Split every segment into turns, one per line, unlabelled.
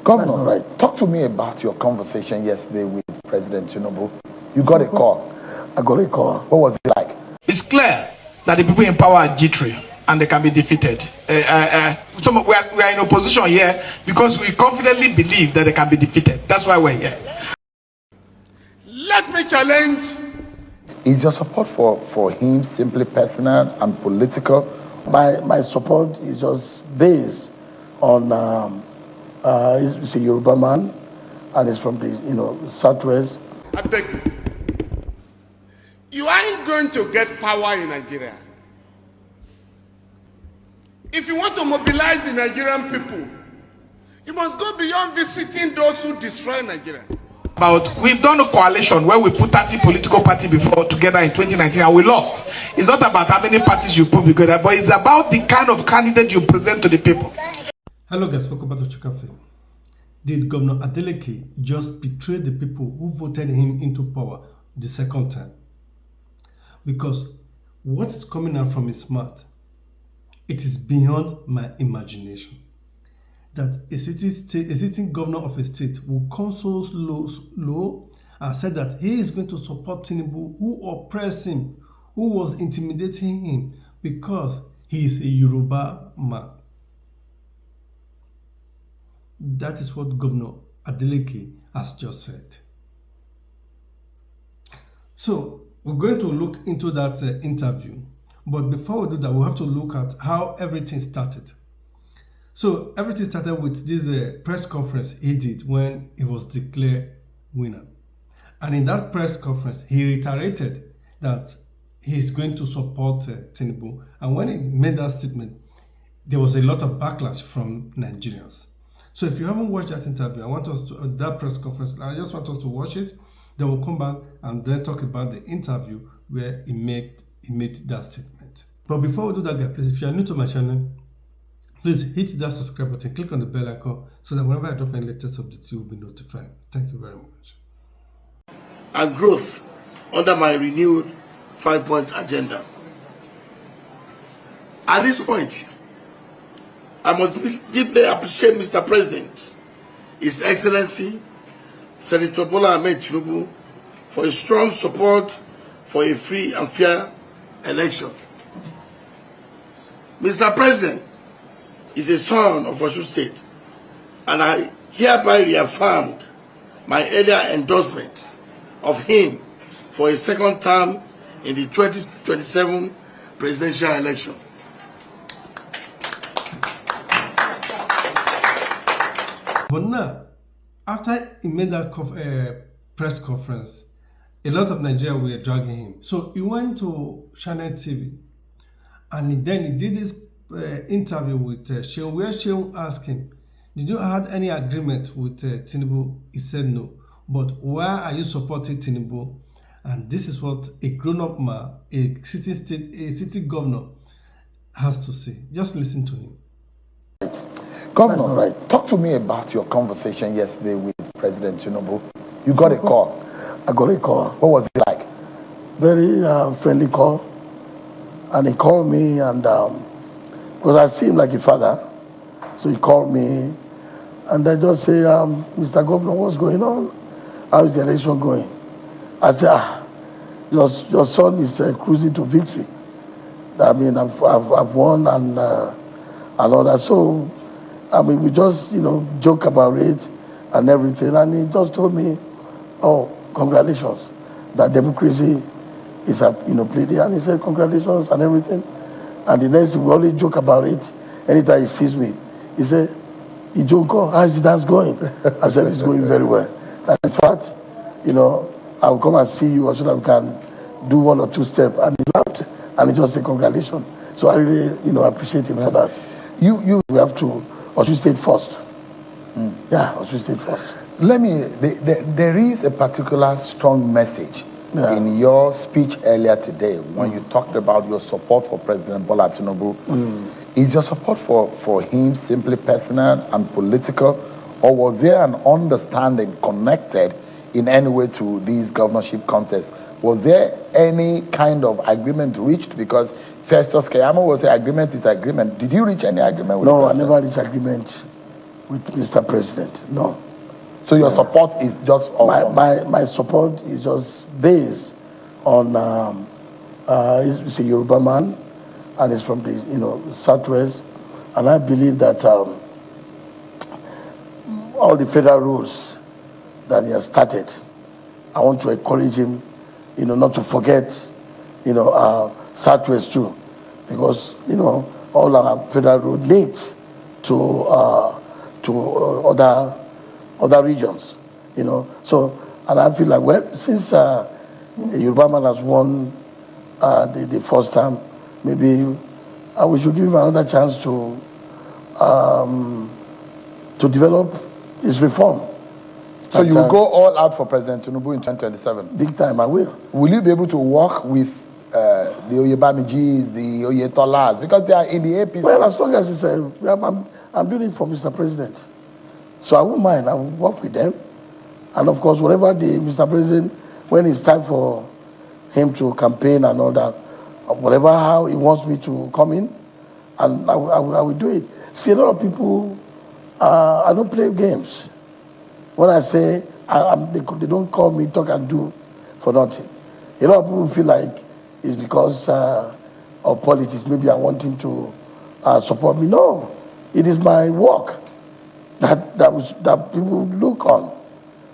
Governor, right. Talk to me about your conversation yesterday with President Tinubu. You got a call.
I got a call.
What was it like?
It's clear that the people in power are jittery and they can be defeated. We are in opposition here because we confidently believe that they can be defeated. That's why we're here.
Let me challenge.
Is your support for him simply personal and political?
My support is just based on he's a Yoruba man and he's from the Southwest.
I beg you. You ain't going to get power in Nigeria. If you want to mobilize the Nigerian people, you must go beyond visiting those who destroy Nigeria.
We've done a coalition where we put 30 political parties before together in 2019 and we lost. It's not about how many parties you put together, but it's about the kind of candidate you present to the people.
Hello guys, welcome back to Chikafe. Did Governor Adeleke just betray the people who voted him into power the second time? Because what is coming out from his mouth, it is beyond my imagination. That a sitting governor of a state will come so low and said that he is going to support Tinubu, who oppressed him, who was intimidating him because he is a Yoruba man. That is what Governor Adeleke has just said. So we're going to look into that interview. But before we do that, we have to look at how everything started. So everything started with this press conference he did when he was declared winner. And in that press conference, he reiterated that he's going to support Tinubu. And when he made that statement, there was a lot of backlash from Nigerians. So if you haven't watched that interview, I want us to, that press conference, I just want us to watch it. Then we'll come back and then talk about the interview where he made that statement. But before we do that, guys, please, if you are new to my channel, please hit that subscribe button, click on the bell icon so that whenever I drop any latest updates, you will be notified. Thank you very much.
And growth under my renewed 5-point agenda. At this point, I must deeply appreciate Mr. President, His Excellency, Senator Bola Ahmed Tinubu, for his strong support for a free and fair election. Mr. President is a son of Osun State, and I hereby reaffirmed my earlier endorsement of him for a second term in the 2027 presidential election.
But now, after he made that press conference, a lot of Nigerians were dragging him. So he went to Channel TV and then he did this interview with Shehu, where Shehu asked him, did you have any agreement with Tinubu? He said no. But why are you supporting Tinubu? And this is what a grown-up man, a city governor has to say. Just listen to him.
Governor, right. Talk to me about your conversation yesterday with President Tinubu. You got a call.
I got a call.
What was it like?
Very friendly call. And he called me and because I see him like a father. So he called me and I just say, Mr. Governor, what's going on? How is the election going? I said, your son is cruising to victory. I mean, I've won and all that. So, I mean, we just, joke about it and everything. And he just told me, oh, congratulations, that democracy is, pleading. And he said, congratulations and everything. And the next thing, we always joke about it. Anytime he sees me, he said, Ijonko, how is the dance going? I said, it's going very well. And in fact, I'll come and see you so that we can do 1 or 2 steps. And he laughed and he just said, congratulations. So I really, appreciate him for that. We have to Osun State first. Yeah, Osun State first.
There is a particular strong message in your speech earlier today when you talked about your support for President Bola Tinubu. Is your support for him simply personal and political, or was there an understanding connected in any way to these governorship contests? Was there any kind of agreement reached? Because Festus Keyamo was saying agreement is agreement. Did you reach any agreement with
No, I never reached agreement with Mr. President. No.
So your support is just
my support is just based on he's a Yoruba man, and he's from the Southwest, and I believe that all the federal rules that he has started, I want to encourage him, not to forget, Southwest too, because all our federal rules leads to other regions, So, and I feel like, since Yoruba man has won the first time, maybe we should give him another chance to develop his reform.
So you will go all out for President Tinubu in 2027?
Big time, I will.
Will you be able to work with the Oyebamijis, the Oyetolas, because they are in the APC?
Well, as long as it's I'm doing it for Mr. President. So I won't mind. I will work with them. And of course, whatever Mr. President, when it's time for him to campaign and all that, whatever how he wants me to come in, and I will do it. See, a lot of people, I don't play games. When I say they don't call me talk and do for nothing. A lot of people feel like it's because of politics. Maybe I want him to support me. No, it is my work that people look on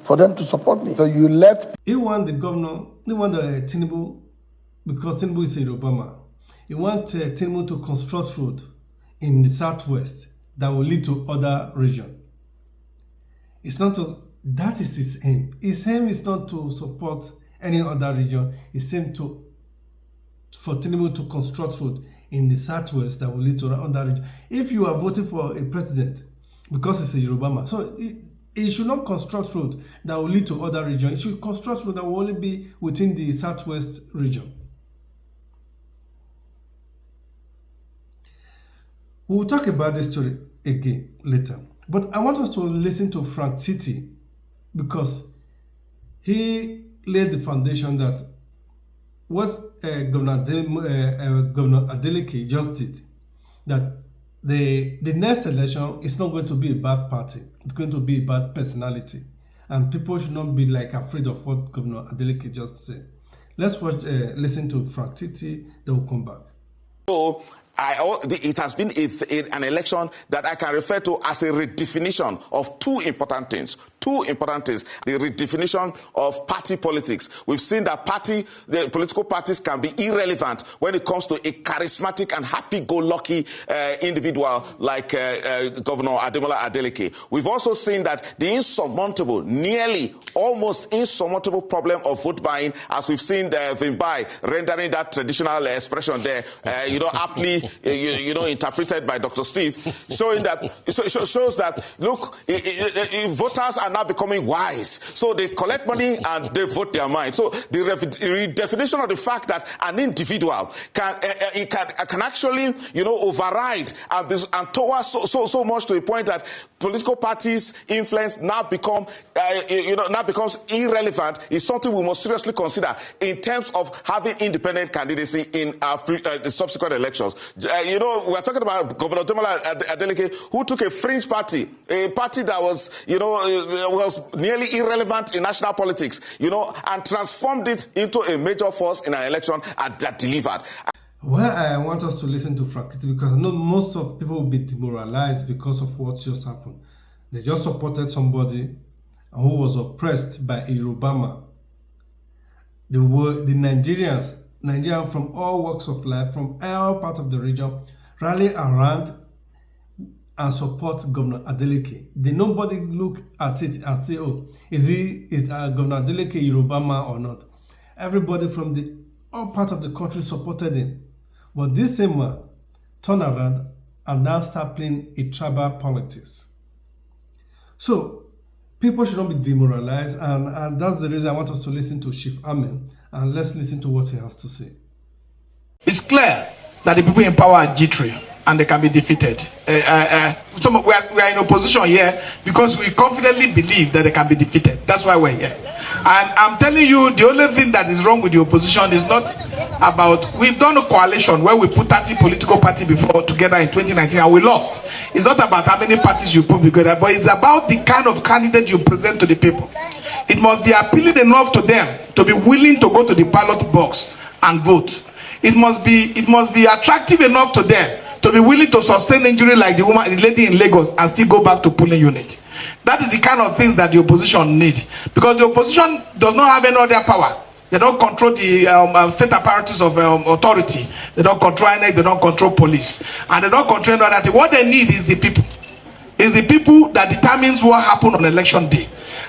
for them to support me.
So you left.
He want the governor. He want Tinubu, because Tinubu is in Obama. He want Tinubu to construct road in the Southwest that will lead to other region. It's not to, that is his aim. His aim is not to support any other region. His aim for Tinubu to construct road in the Southwest that will lead to other region. If you are voting for a president because it's a Yoruba man, so it should not construct road that will lead to other region. It should construct road that will only be within the Southwest region. We will talk about this story again later. But I want us to listen to Frank Titi, because he laid the foundation that what Governor Adeleke just did, that the next election is not going to be a bad party. It's going to be a bad personality. And people should not be afraid of what Governor Adeleke just said. Let's listen to Frank Titi, then we'll come back.
So it has been an election that I can refer to as a redefinition of two important things. The redefinition of party politics. We've seen that the political parties can be irrelevant when it comes to a charismatic and happy-go-lucky individual like Governor Adeleke. We've also seen that the insurmountable, nearly almost insurmountable problem of vote buying, as we've seen Vimbai rendering that traditional expression there, aptly interpreted by Dr. Steve, showing that shows that look, voters are now becoming wise, so they collect money and they vote their mind. So the redefinition of the fact that an individual can actually override and towards so much to the point that political parties' influence now becomes irrelevant is something we must seriously consider in terms of having independent candidacy in the subsequent elections. We're talking about Governor Adeleke, who took a fringe party, a party that was nearly irrelevant in national politics, and transformed it into a major force in an election and that delivered.
Well, I want us to listen to Frank Titi, because I know most of people will be demoralized because of what just happened. They just supported somebody who was oppressed by a Yoruba man. The Nigerians from all walks of life, from all parts of the region, rally around and support Governor Adeleke. Nobody look at it and say, oh, is Governor Adeleke a Yoruba man or not? Everybody from all parts of the country supported him. But this same man turned around and now start playing a tribal politics. So people should not be demoralized, and that's the reason I want us to listen to Chief Amen, and let's listen to what he has to say.
It's clear that the people in power are jittery and they can be defeated. We are in opposition here because we confidently believe that they can be defeated. That's why we're here. And I'm telling you, the only thing that is wrong with the opposition is not about, we've done a coalition where we put 30 political parties before together in 2019 and we lost. It's not about how many parties you put together, but it's about the kind of candidate you present to the people. It must be appealing enough to them to be willing to go to the ballot box and vote. It must be attractive enough to them to be willing to sustain injury like the lady in Lagos and still go back to polling unit. That is the kind of things that the opposition need, because the opposition does not have any other power. They don't control the state apparatus of authority. They don't control INEC, they don't control police, and they don't control any other thing. What they need is the people. It's the people that determines what happens on election day.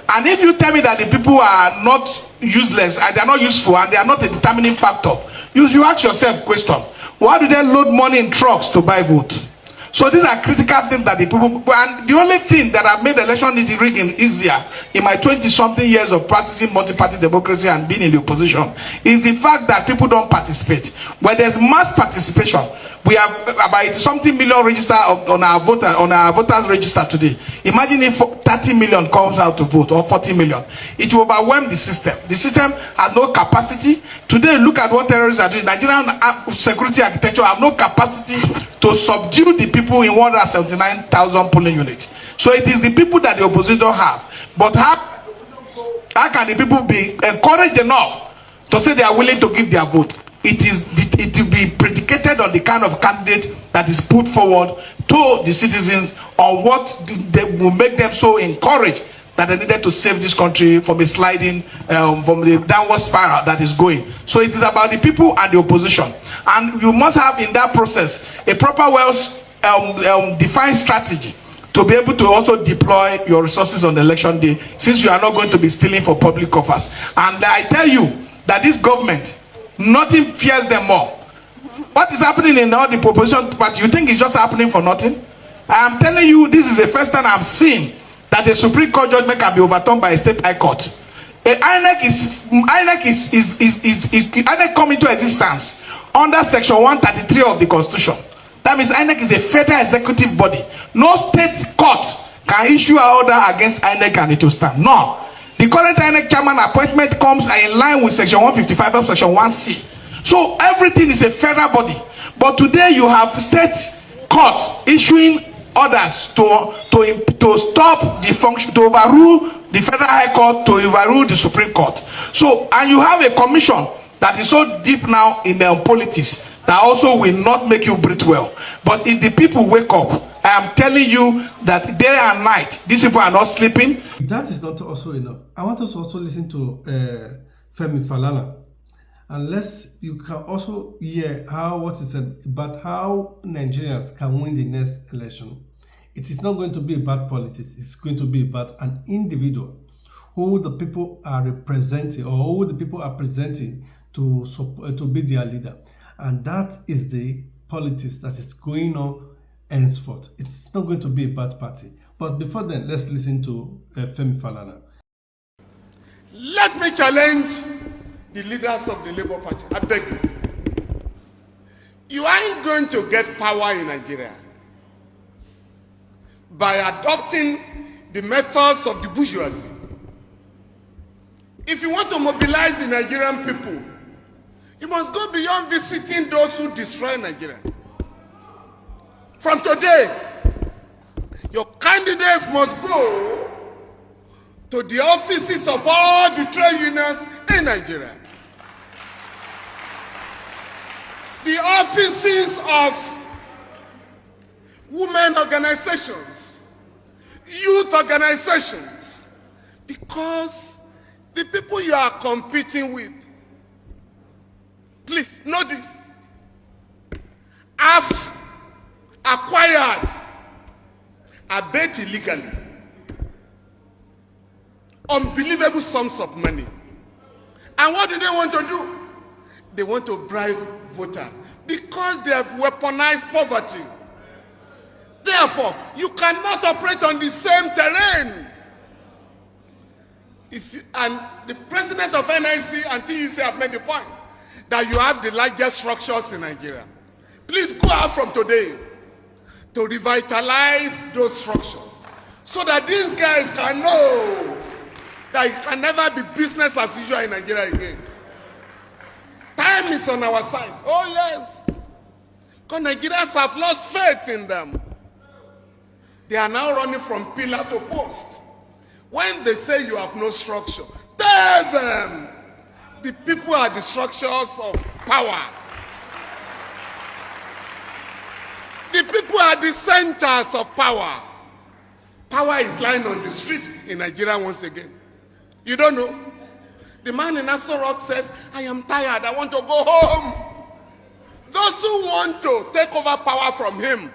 And if you tell me that the people are not useless, and they are not useful, and they are not a determining factor, you ask yourself question: why do they load money in trucks to buy votes? So these are critical things that the people, and the only thing that have made election rigging easier in my 20-something years of practicing multi-party democracy and being in the opposition is the fact that people don't participate. When there's mass participation, we have about something million register on our voters register today. Imagine if 30 million comes out to vote, or 40 million. It will overwhelm the system. The system has no capacity. Today, look at what terrorists are doing. Nigerian security architecture have no capacity to subdue the people in 179,000 polling units. So it is the people that the opposition have. But how can the people be encouraged enough to say they are willing to give their vote? It will be predicated on the kind of candidate that is put forward to the citizens, on what they will make them so encouraged that they needed to save this country from a sliding, from the downward spiral that is going. So it is about the people and the opposition. And you must have in that process a proper, defined strategy to be able to also deploy your resources on election day, since you are not going to be stealing for public offers. And I tell you that this government, nothing fears them more. What is happening in all the opposition party, you think it's just happening for nothing? I am telling you, this is the first time I'm seeing that the Supreme Court judgment can be overturned by a state high court. INEC come into existence under section 133 of the Constitution. That means INEC is a federal executive body. No state court can issue an order against INEC and it will stand. No. The current INEC chairman appointment comes in line with section 155 of section 1C. So everything is a federal body. But today you have state courts issuing orders to stop the function, to overrule the federal high court, to overrule the Supreme Court. So, and you have a commission that is so deep now in their politics that also will not make you breathe well. But if the people wake up, I am telling you that day and night, these people are not sleeping.
That is not also enough. I want us to also listen to Femi Falana. Unless you can also hear what is about how Nigerians can win the next election. It is not going to be about politics. It's going to be about an individual who the people are representing, or who the people are presenting to be their leader. And that is the politics that is going on henceforth. It's not going to be a bad party. But before then, let's listen to Femi Falana.
Let me challenge the leaders of the Labour Party. I beg you. You ain't going to get power in Nigeria by adopting the methods of the bourgeoisie. If you want to mobilize the Nigerian people, you must go beyond visiting those who destroy Nigeria. From today, your candidates must go to the offices of all the trade unions in Nigeria. The offices of women organizations, youth organizations, because the people you are competing with, please know this, have acquired, albeit illegally, unbelievable sums of money. And what do they want to do? They want to bribe voters because they have weaponized poverty. Therefore, you cannot operate on the same terrain. And the president of NIC and TUC have made the point that you have the largest structures in Nigeria. Please go out from today to revitalize those structures so that these guys can know that it can never be business as usual in Nigeria again. Time is on our side. Oh yes. Because Nigerians have lost faith in them. They are now running from pillar to post. When they say you have no structure, tell them the people are the structures of power. The people are the centers of power. Power is lying on the street in Nigeria once again. You don't know? The man in Aso Rock says, I am tired, I want to go home. Those who want to take over power from him,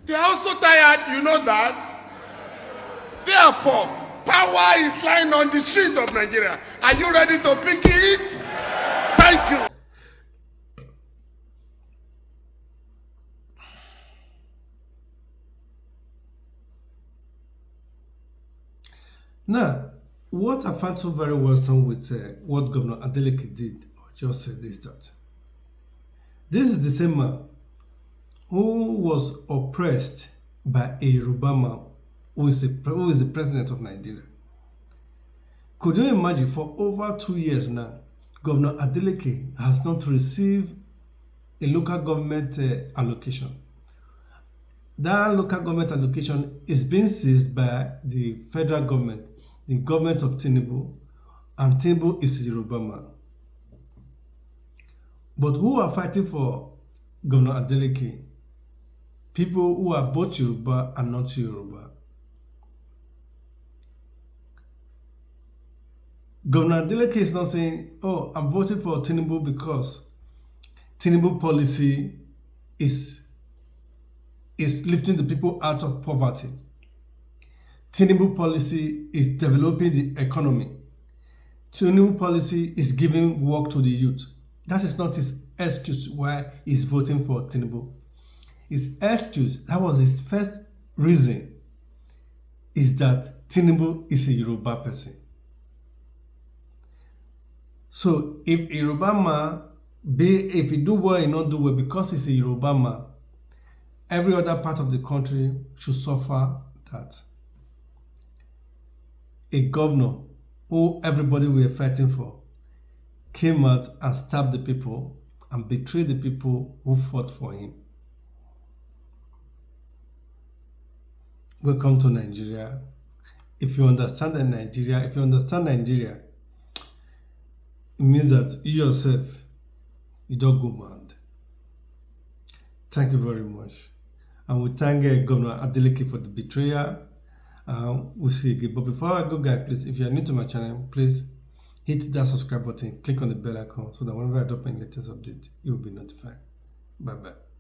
they are also tired, you know that? Therefore, power is lying on the street of Nigeria. Are you ready to pick it? Thank you.
Now, what I found so very welcome with what Governor Adeleke did, or just said, is that this is the same man who was oppressed by a Yoruba man who is the president of Nigeria. Could you imagine, for over 2 years now, Governor Adeleke has not received a local government allocation. That local government allocation is being seized by the federal government, the government of Tinubu, and Tinubu is the Yoruba man. But who are fighting for Governor Adeleke? People who are both Yoruba and not Yoruba. Governor Adeleke is not saying, oh, I'm voting for Tinubu because Tinubu policy is lifting the people out of poverty. Tinubu policy is developing the economy. Tinubu policy is giving work to the youth. That is not his excuse why he's voting for Tinubu. His excuse, that was his first reason, is that Tinubu is a Yoruba person. So if a Yoruba man, if he do well, he not do well because he's a Yoruba man, every other part of the country should suffer that. A governor who everybody were fighting for came out and stabbed the people and betrayed the people who fought for him. Welcome to Nigeria. If you understand Nigeria, it means that you yourself, you don't go mad. Thank you very much. And we thank Governor Adeleke for the betrayal. We'll see again. But before I go, guys, please, if you are new to my channel, please hit that subscribe button, click on the bell icon so that whenever I drop my latest update, you will be notified. Bye-bye.